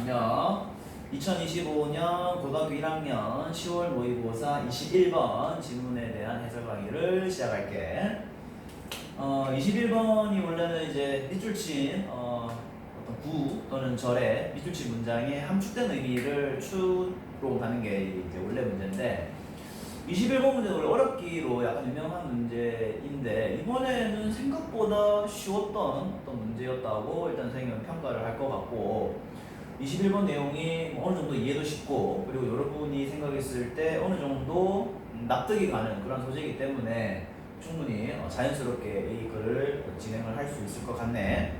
안녕. 2025년 고등학교 1학년 10월 모의고사 21번 지문에 대한 해설 강의를 시작할게. 21번이 원래는 이제 밑줄친 어떤 구 또는 절의 밑줄친 문장의 함축된 의미를 추로 가는 게 이제 원래 문제인데 21번 문제는 원래 어렵기로 약간 유명한 문제인데 이번에는 생각보다 쉬웠던 어떤 문제였다고 일단 선생님은 평가를 할 것 같고 21번 내용이 어느 정도 이해도 쉽고 그리고 여러분이 생각했을 때 어느 정도 납득이 가는 그런 소재이기 때문에 충분히 자연스럽게 이 글을 진행을 할 수 있을 것 같네.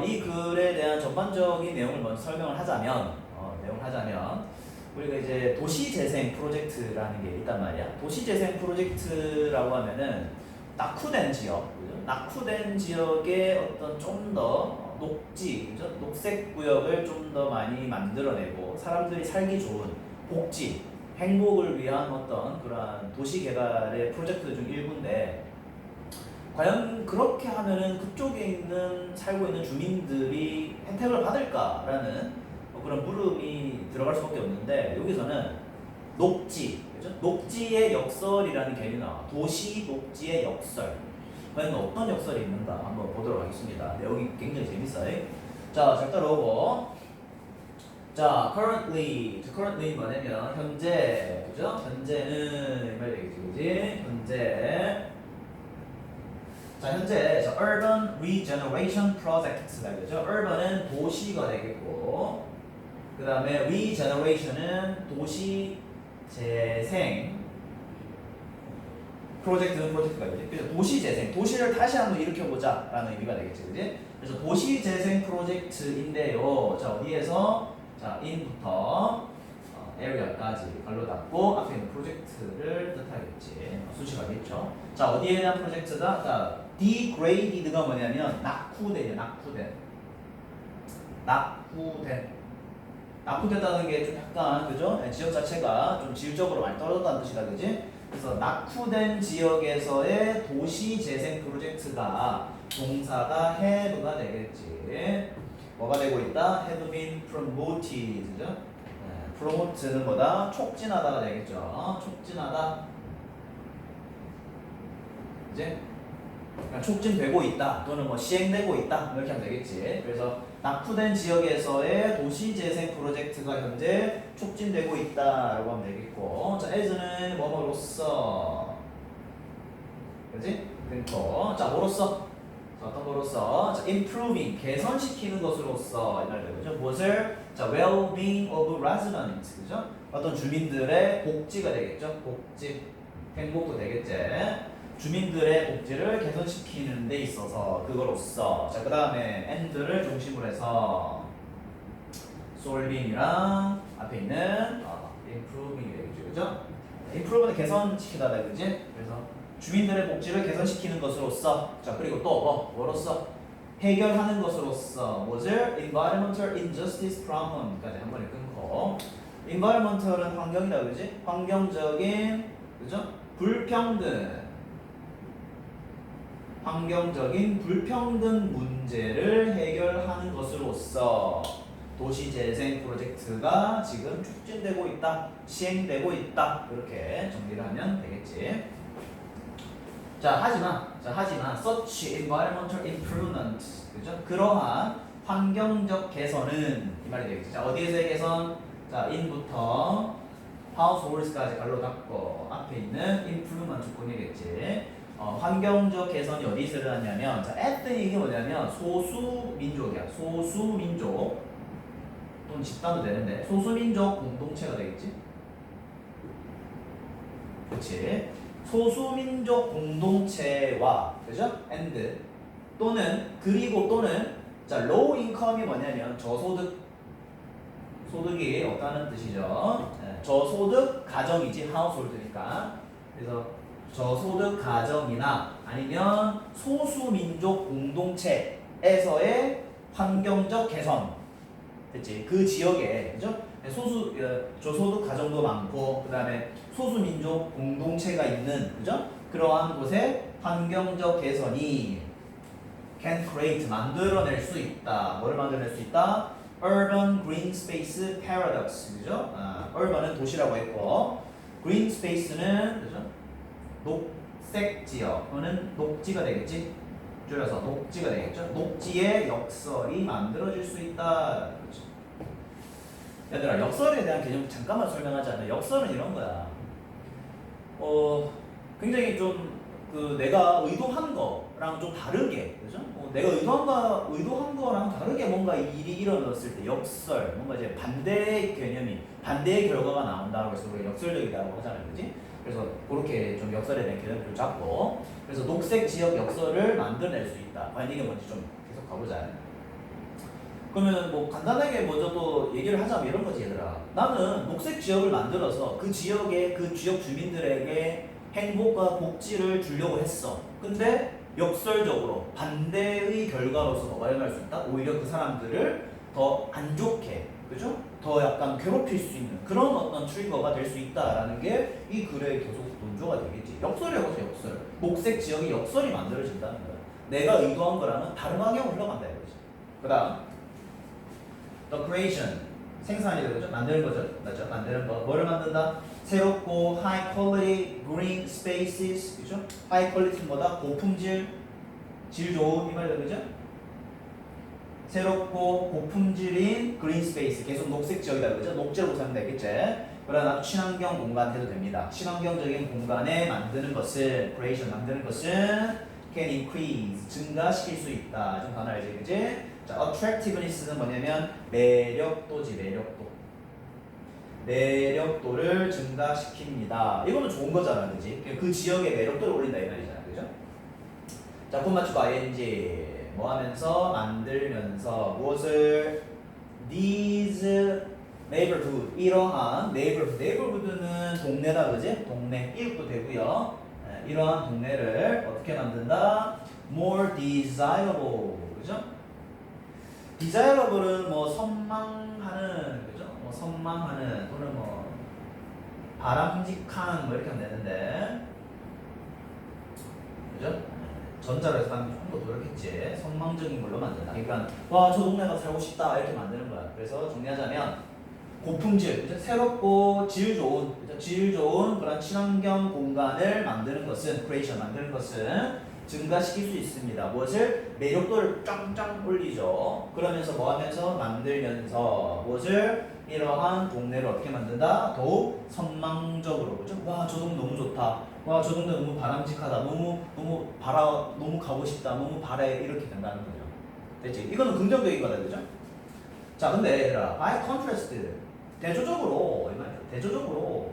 이 글에 대한 전반적인 내용을 먼저 설명을 하자면 우리가 이제 도시재생 프로젝트라는 게 있단 말이야. 도시재생 프로젝트라고 하면은 낙후된 지역, 그죠? 낙후된 지역의 어떤 좀 더 녹지, 그죠? 녹색 구역을 좀 더 많이 만들어내고 사람들이 살기 좋은 복지, 행복을 위한 어떤 그러한 도시 개발의 프로젝트 중 일부인데 과연 그렇게 하면은 그쪽에 있는 살고 있는 주민들이 혜택을 받을까라는 그런 물음이 들어갈 수밖에 없는데 여기서는 녹지, 그죠? 녹지의 역설이라는 개념이 나와. 도시 녹지의 역설. 과연 어떤 역설이 있는가 한번 보도록 하겠습니다. 내용이 굉장히 재밌어요. 자, 잘 따라오고. 자, currently 뭐냐면 현재, 그죠? 현재는 이 말이 되겠지, 그지? 현재. 자, 현재 urban regeneration project가 되죠. urban은 도시가 되겠고, 그 다음에 regeneration은 도시 재생 프로젝트가 되지. 그래서 도시 재생, 도시를 다시 한번 일으켜보자 라는 의미가 되겠지, 그지? 그래서 도시 재생 프로젝트인데요. 자, 어디에서 자, in부터 area까지 갈로 닫고 앞에 있는 프로젝트를 뜻하겠지. 수식하겠죠. 자, 어디에 대한 프로젝트다? 자, degraded가 뭐냐면 낙후됐다는 게 좀 약간, 그죠? 지역 자체가 좀 질적으로 많이 떨어졌다는 뜻이다, 그지? 그래서 낙후된 지역에서의 도시 재생 프로젝트가 동사가 have가 되겠지. 뭐가 되고 있다? have been promoted, 그죠? promote는 뭐다? 촉진하다가 되겠죠. 촉진하다. 이제 그러니까 촉진되고 있다 또는 뭐 시행되고 있다 이렇게 하면 되겠지. 그래서 낙후된 지역에서의 도시재생 프로젝트가 현재 촉진되고 있다라고 하면 되겠고, 자, as는 뭐뭐로써, 그렇지? 그리고 자, 뭐로써? 자, 어떤 거로써? 자, improving 개선시키는 것으로써 이 말 되죠. 무엇을? 자, well-being of residents, 그죠? 어떤 주민들의 복지가 되겠죠. 복지, 행복도 되겠지. 주민들의 복지를 개선시키는 데 있어서 그거로써. 자, 그 다음에 and를 중심으로 해서 solving이랑 앞에 있는 improving이 되겠죠, 그죠? improve는 개선시키다다, 그지? 그래서 주민들의 복지를 개선시키는 것으로써. 자, 그리고 또 뭐로써? 해결하는 것으로써. 뭐를? environmental injustice problem까지 한 번에 끊고. environmental은 환경이다, 그지? 환경적인, 그죠? 환경적인 불평등 문제를 해결하는 것으로서 도시재생 프로젝트가 지금 촉진되고 있다, 시행되고 있다, 그렇게 정리를 하면 되겠지. 자, 하지만 such environmental improvement, 그죠? 그러한 환경적 개선은 이 말이 되겠지. 자, 어디에서의 개선? 자, in부터 households까지 갈로 닫고 앞에 있는 improvement 조건이겠지. 환경적 개선이 어디서 일어났냐면, 자, ethnic이 이게 뭐냐면 소수민족이야. 소수민족 또는 집단도 되는데 소수민족 공동체가 되겠지. 그렇지. 소수민족 공동체와, 그죠? and 또는 자, low income이 뭐냐면 소득이 없다는 뜻이죠. 저소득 가정이지, household니까. 그래서 저소득 가정이나 아니면 소수민족 공동체에서의 환경적 개선, 됐지? 그 지역에, 그죠? 저소득 가정도 많고, 그 다음에 소수민족 공동체가 있는, 그죠? 그러한 곳에 환경적 개선이 can create, 만들어낼 수 있다. 뭐를 만들어낼 수 있다? urban green space paradox, 그죠? urban은 도시라고 했고, green space는 그죠? 녹색 지역, 그거는 녹지가 되겠지? 줄여서 녹지가 되겠죠? 녹지의 역설이 만들어질 수 있다. 그렇죠? 얘들아, 역설에 대한 개념 잠깐만 설명하자면 역설은 이런 거야. 굉장히 좀 내가 의도한 거랑 좀 다르게, 그죠? 내가 의도한 거랑 다르게 뭔가 일이 일어났을 때 역설, 뭔가 이제 반대의 개념이, 반대의 결과가 나온다고 해서 우리가 역설적이라고 하잖아요, 그지? 그래서 그렇게 좀 역설에 대한 개념을 잡고, 그래서 녹색 지역 역설을 만들어낼 수 있다. 과연 이게 뭔지 좀 계속 가보자. 그러면 뭐 간단하게 먼저 또 얘기를 하자면 이런 거지, 얘들아. 나는 녹색 지역을 만들어서 그 지역의 그 지역 주민들에게 행복과 복지를 주려고 했어. 근데 역설적으로 반대의 결과로서 뭐가 일어날 수 있다? 오히려 그 사람들을 더 안 좋게, 그죠? 더 약간 괴롭힐 수 있는 그런 어떤 트리거가 될 수 있다라는 게 이 글의 계속 논조가 되겠지. 역설이라고 해서 역설. 녹색 지역이 역설이 만들어진다는 거야. 내가 의도한 거랑은 다른 방향으로 흘러간다 이거지. 그 다음 The creation, 생산이 되죠? 만드는 거죠. 맞죠? 만드는 거. 뭐를 만든다? 새롭고 high quality green spaces, 그죠? high quality는 뭐다? 고품질, 질 좋은 이 말이죠, 그죠? 새롭고 고품질인 green space, 계속 녹색 지역이다, 그죠? 녹지로 사면 되겠지? 그러나 친환경 공간 해도 됩니다. 친환경적인 공간에 만드는 것은, creation 만드는 것은 can increase, 증가시킬 수 있다. 좀 단어 알지, 그지? 자, attractiveness는 뭐냐면 매력도지, 매력도. 매력도를 증가시킵니다. 이거는 좋은 거잖아, 그지? 그 지역의 매력도를 올린다 이 말이잖아, 그죠? 자, 곧 맞추고 ing 뭐 하면서 만들면서 무엇을 these neighborhood, 이러한 neighborhood는 동네다, 그지? 동네, 이웃도 되고요. 이러한 동네를 어떻게 만든다? more desirable, 그죠? desirable은 뭐 선망하는, 그죠? 뭐 선망하는 또는 뭐 바람직한 뭐 이렇게 하면 되는데, 그죠? 전자로 해서 하면 조금 더 그렇겠지. 선망적인 걸로 만든다. 그러니까 와, 저 동네가 살고 싶다 이렇게 만드는 거야. 그래서 정리하자면 고품질, 그죠? 새롭고 질 좋은, 그죠? 질 좋은 그런 친환경 공간을 만드는 것은, creation 만드는 것은 증가시킬 수 있습니다. 무엇을? 매력도를 짱짱 올리죠. 그러면서 뭐 하면서? 만들면서 무엇을? 이러한 동네를 어떻게 만든다? 더욱 선망적으로, 그죠? 와, 저 동네 너무 좋다. 와, 저 동네 너무 바람직하다. 너무 가고 싶다. 너무 바래. 이렇게 된다는 거죠. 됐지? 이거는 긍정적인 거다, 그죠? 자, 근데 얘들아, by contrast, 대조적으로, 이 말이야. 대조적으로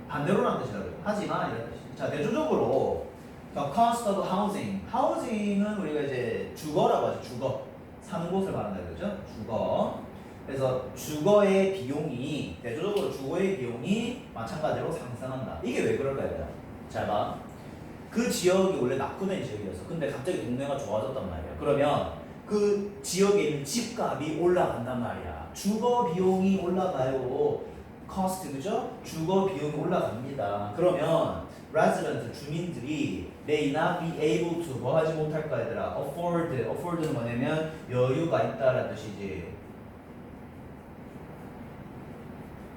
반대로라는 뜻이라고요. 하지만 이런 뜻이. 자, 대조적으로 cost of housing. housing은 우리가 이제 주거라고 하죠. 주거. 사는 곳을 말한다 그러죠. 주거. 그래서 주거의 비용이, 대조적으로 주거의 비용이 마찬가지로 상승한다. 이게 왜 그럴까요? 잘 봐. 그 지역이 원래 낙후된 지역이었어. 근데 갑자기 동네가 좋아졌단 말이야. 그러면 그 지역에 있는 집값이 올라간단 말이야. 주거 비용이 올라가요. cost, 그죠? 주거 비용이 올라갑니다. 그러면 resident, 주민들이 may not be able to, 뭐 하지 못할까 얘들아? afford는 뭐냐면 여유가 있다라는 뜻이지.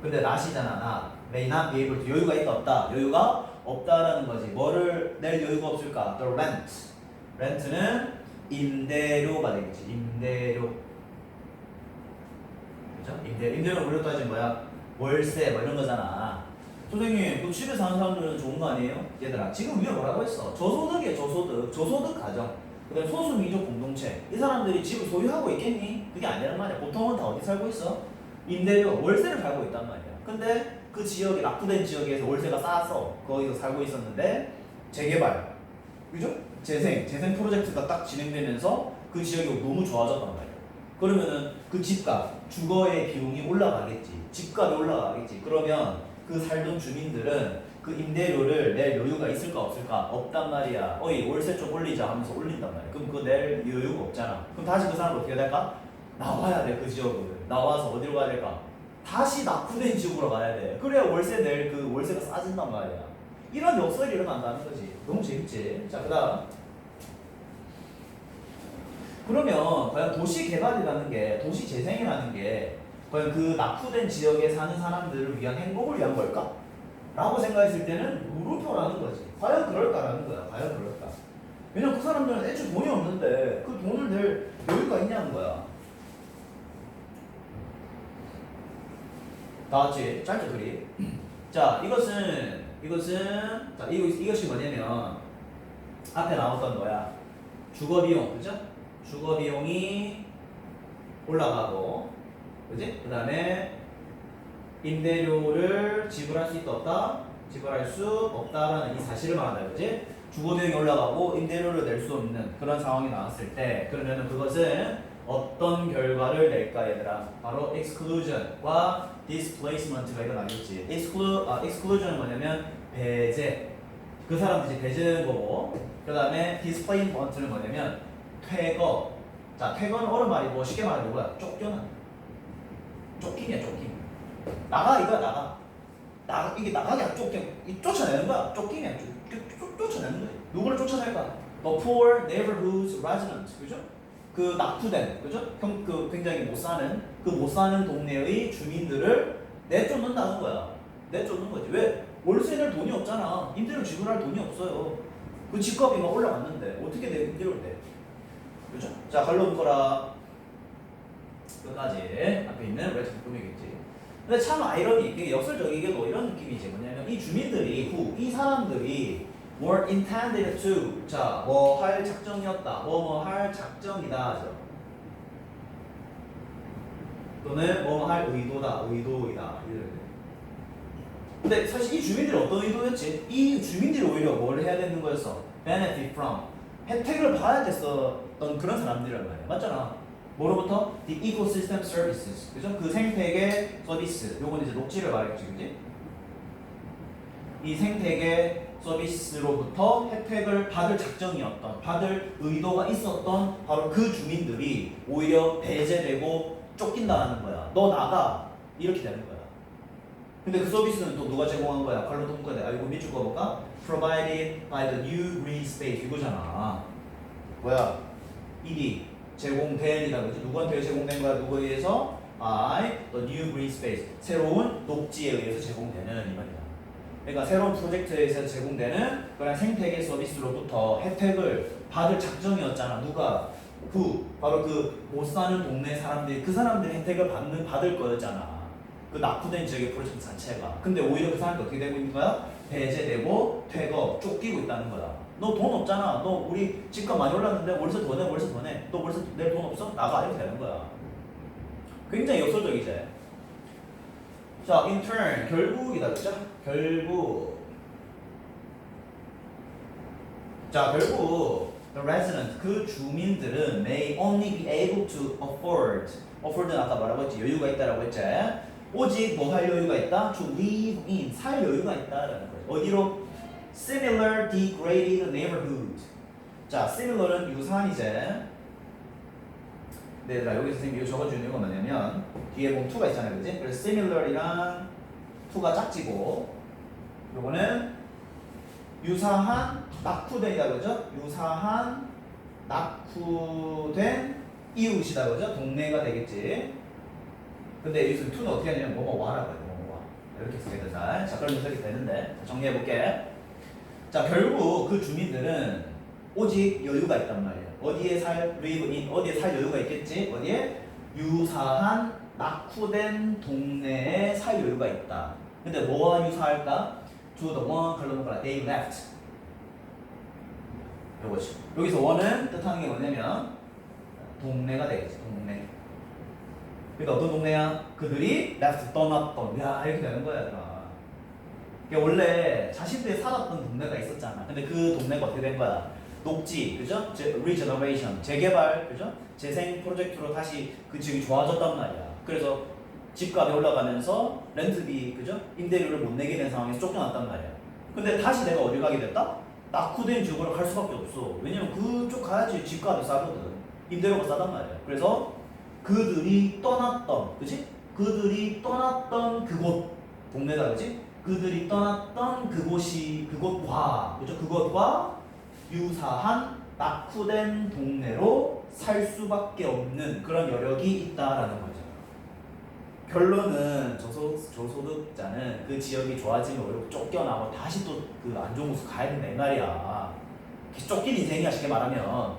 근데 not이잖아, not. may not be able to, 여유가 있다 없다? 여유가 없다라는 거지. 뭐를 낼 여유가 없을까? the rent. rent는 임대료가 되겠지. 임대료. 그죠? 임대료는 우리로 따지면 뭐야? 월세 뭐 이런 거잖아. 선생님, 그 집에 사는 사람들은 좋은 거 아니에요? 얘들아, 지금 위에 뭐라고 했어? 저소득이에요, 저소득 가정. 그다음 소수민족 공동체. 이 사람들이 집을 소유하고 있겠니? 그게 아니란 말이야. 보통은 다 어디 살고 있어? 임대료, 월세를 살고 있단 말이야. 근데 그 지역이 낙후된 지역에서 월세가 싸서 거기서 살고 있었는데 재개발, 그죠? 재생 프로젝트가 딱 진행되면서 그 지역이 너무 좋아졌단 말이야. 그러면은 그 집값, 주거의 비용이 올라가겠지. 집값이 올라가겠지. 그러면 그 살던 주민들은 그 임대료를 낼 여유가 있을까 없을까? 없단 말이야. 어이, 월세 좀 올리자 하면서 올린단 말이야. 그럼 그거 낼 여유가 없잖아. 그럼 다시 그 사람은 어떻게 될까? 나와야 돼, 그 지역을. 나와서 어디로 가야 될까? 다시 낙후된 지역으로 가야 돼. 그래야 월세 낼 그 월세가 싸진단 말이야. 이런 역설이 일어난다는 거지. 너무 재밌지? 자, 그 다음. 그러면 과연 도시 개발이라는 게, 도시 재생이라는 게 과연 그 낙후된 지역에 사는 사람들을 위한 행복을 위한 걸까? 라고 생각했을 때는 물음표라는 거지. 과연 그럴까라는 거야. 과연 그럴까? 왜냐면 그 사람들은 애초에 돈이 없는데 그 돈을 낼 여유가 있냐는 거야. 다 같이 짧게 그리. 자, 이것이 뭐냐면 앞에 나왔던 거야. 주거 비용, 그죠? 주거 비용이 올라가고, 그지? 그 다음에 임대료를 지불할 수 있다 없다? 지불할 수 없다라는 이 사실을 말한다, 그지? 주거 비용이 올라가고 임대료를 낼 수 없는 그런 상황이 나왔을 때, 그러면 그것은 어떤 결과를 낼까, 얘들아? 바로 exclusion과 displacement가 이거 나겠지. exclusion은 뭐냐면 배제. 그 사람들이 배제되는 거고, 그 다음에 displacement는 뭐냐면 퇴거. 자, 퇴거는 어려운 말이고 쉽게 말하면 뭐야? 쫓겨나. 쫓김이야, 쫓김. 나가 이거야, 나가. 이게 나가게 안 쫓아내는 거야. 쫓김이야, 쫓아내는 거야. 누구를 쫓아낼까? The poor neighborhood residents, 그죠? 그 낙후된, 그죠? 그 굉장히 못 사는 동네의 주민들을 내쫓는다는 거야. 내쫓는 거지. 왜? 월세 낼 돈이 없잖아. 임대료 지불할 돈이 없어요. 그 집값이 막 올라갔는데 어떻게 내 임대료를 내? 그죠? 자, 갈로 묶어라. 끝까지 앞에 있는 레트 꾸미겠지. 근데 참 아이러니, 이게 역설적이게도 이런 느낌이지. 뭐냐면 이 주민들이 이 사람들이 were intended to, 자, 뭐 할 작정이었다, 뭐 할 작정이다 하죠. 또는 뭐 할 의도다, 의도이다. 근데 사실 이 주민들이 어떤 의도였지? 이 주민들이 오히려 뭘 해야 되는 거였어? benefit from, 혜택을 봐야 됐었던 그런 사람들이란 말이야. 맞잖아. 뭐로부터? The ecosystem services, 그죠? 그 생태계 서비스. 요건 이제 녹지를 말했지, 그지? 이 생태계 서비스로부터 혜택을 받을 작정이었던, 받을 의도가 있었던 바로 그 주민들이 오히려 배제되고 쫓긴다는 거야. 너 나가, 이렇게 되는 거야. 근데 그 서비스는 또 누가 제공한 거야? 칼로 통과돼. 이거 밑줄 거볼까? Provided by the new green space, 이거잖아. 뭐야? ED 제공된이다, 그지? 누구한테 제공된 거야? 누구에 의해서? By the new green space, 새로운 녹지에 의해서 제공되는 이 말이야. 그러니까 새로운 프로젝트에서 제공되는 그런 생태계 서비스로부터 혜택을 받을 작정이었잖아. 누가? 바로 그 못 사는 동네 사람들이, 그 사람들이 혜택을 받을 거였잖아. 그 낙후된 지역의 프로젝트 자체가. 근데 오히려 그 사람이 어떻게 되고 있는 거야? 배제되고 퇴거, 쫓기고 있다는 거야. 너 돈 없잖아. 너 우리 집값 많이 올랐는데 월세 더 내, 월세 더 내. 너 월세 낼 돈 없어? 나가. 이렇게 되는 거야. 굉장히 역설적이지. 자, in turn, 결국이다, 그죠? 결국. 자, 결국 the resident, 그 주민들은 may only be able to afford는 아까 뭐라고 했지? 여유가 있다라고 했지? 오직 뭐 할 여유가 있다? To live in, 살 여유가 있다라는 거죠. 어디로? Similar degraded neighborhood. 자, similar은 유사한 이제. 네, 자, 여기 선생님이 이거 적어주는 이유가 뭐냐면 뒤에 보면 2가 있잖아요, 그지? 그래서 similar이랑 2가 짝지고 요거는 유사한 낙후된이다, 그죠? 유사한 낙후된 이웃이다, 그죠? 동네가 되겠지. 근데 여기서 2는 어떻게 하냐면 뭐와라고 해요. 뭐와 이렇게 쓰게 되자. 자, 그럼 이렇게 되는데 정리해볼게. 자, 결국 그 주민들은 오직 여유가 있단 말이에요. 어디에 살 여유가 있겠지? 어디에? 유사한 낙후된 동네에 살 여유가 있다. 근데 뭐와 유사할까? To the one, 칼로노가 they left. 요거지. 여기서 one은 뜻하는 게 뭐냐면 동네가 되겠지. 동네. 그러니까 어떤 동네야? 그들이 left, 떠났던. 야, 이렇게 되는 거야, 얘들아. 그러니까 원래 자신들이 살았던 동네가 있었잖아. 근데 그 동네가 어떻게 된 거야? 녹지, 그죠? regeneration, 재개발, 그죠? 재생 프로젝트로 다시 그 지역이 좋아졌단 말이야. 그래서 집값이 올라가면서 렌트비, 그죠? 임대료를 못 내게 된 상황에서 쫓겨났단 말이야. 근데 다시 내가 어디 가게 됐다? 낙후된 지역으로 갈 수밖에 없어. 왜냐면 그쪽 가야지 집값이 싸거든. 임대료가 싸단 말이야. 그래서 그들이 떠났던, 그지? 그들이 떠났던 그곳, 동네다, 그지? 그들이 떠났던 그곳과, 그죠? 그것과 유사한 낙후된 동네로 살 수밖에 없는 그런 여력이 있다라는 거죠. 결론은 저소득자는 그 지역이 좋아지면 오히려 쫓겨나고 다시 또 그 안 좋은 곳으로 가야 된다 이 말이야. 쫓긴 인생이야 쉽게 말하면.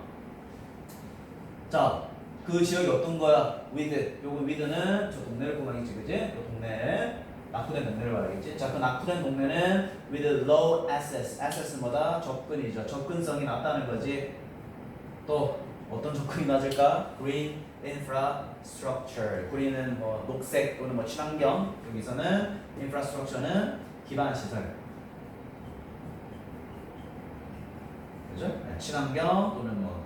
자, 그 지역이 어떤 거야? with. 요거 with는 저 동네를 보면이지, 그지? 그 동네 낙후된 동네를 말하겠지. 자, 그 낙후된 동네는 with low access. access는 뭐다? 접근이죠. 접근성이 낮다는 거지. 또 어떤 접근이 낮을까? green infrastructure. green은 뭐 녹색 또는 뭐 친환경. 여기서는 infrastructure는 기반 시설. 그죠? 네, 친환경 또는 뭐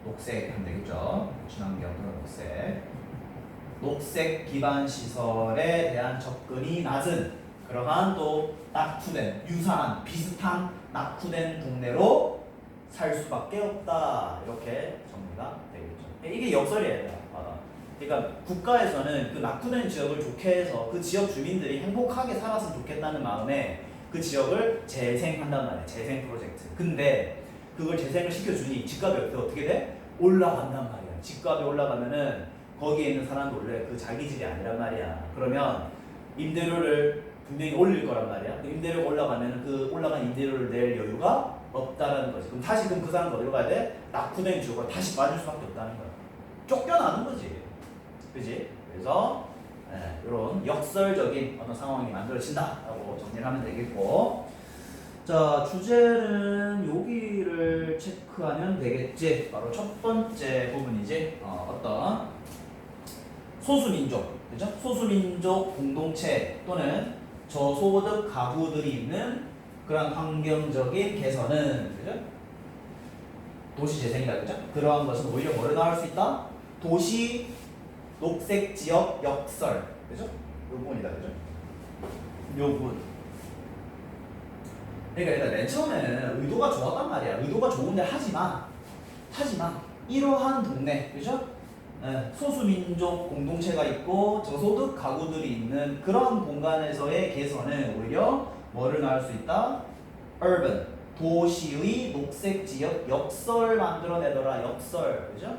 녹색 하면 되겠죠. 친환경 또는 녹색. 녹색 기반 시설에 대한 접근이 낮은 그러한 또 낙후된 유사한 비슷한 낙후된 동네로 살 수밖에 없다. 이렇게 정리가 되겠죠. 이게 역설이에요. 그러니까 국가에서는 그 낙후된 지역을 좋게 해서 그 지역 주민들이 행복하게 살았으면 좋겠다는 마음에 그 지역을 재생한단 말이에요. 재생 프로젝트. 근데 그걸 재생을 시켜주니 집값이 어떻게 돼? 올라간단 말이야. 집값이 올라가면은 거기에 있는 사람도 원래 그 자기 집이 아니란 말이야. 그러면 임대료를 분명히 올릴 거란 말이야. 그 임대료가 올라가면 그 올라간 임대료를 낼 여유가 없다라는 거지. 그럼 다시 그 사람은 어디로 가야 돼? 낙후된 지역으로 다시 빠질 수밖에 없다는 거야. 쫓겨나는 거지. 그지? 그래서 이런 역설적인 어떤 상황이 만들어진다라고 정리를 하면 되겠고, 자, 주제는 여기를 체크하면 되겠지. 바로 첫 번째 부분이지. 어떤 소수민족, 그죠? 소수민족 공동체 또는 저소득 가구들이 있는 그런 환경적인 개선은, 그죠? 도시재생이다, 그죠? 그러한 것은 오히려 뭐를 나올 수 있다? 도시 녹색 지역 역설, 그죠? 요 부분이다, 그죠? 요 부분. 그러니까 일단 맨 처음에는 의도가 좋았단 말이야. 의도가 좋은데 하지만 이러한 동네, 그죠? 소수민족 공동체가 있고 저소득 가구들이 있는 그런 공간에서의 개선은 오히려 뭐를 낳을 수 있다? urban, 도시의 녹색 지역 역설 만들어내더라. 역설, 그죠?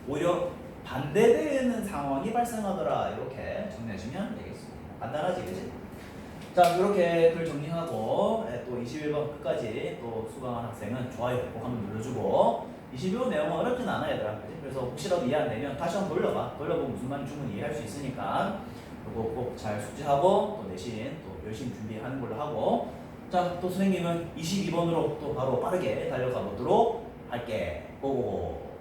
오히려 반대되는 상황이 발생하더라. 이렇게 정리해주면 되겠습니다. 간단하지, 그지? 자, 이렇게 글 정리하고 또 21번 끝까지 또 수강한 학생은 좋아요 꼭 한번 눌러주고, 22번 내용은 어렵진 않아 얘들아. 그치? 그래서 혹시라도 이해 안 되면 다시 한번 돌려보면 무슨 말인지 충분히 이해할 수 있으니까 이거 꼭 잘 숙지하고 또 내신 또 열심히 준비하는 걸로 하고, 자, 또 선생님은 22번으로 또 바로 빠르게 달려가 보도록 할게. 고고.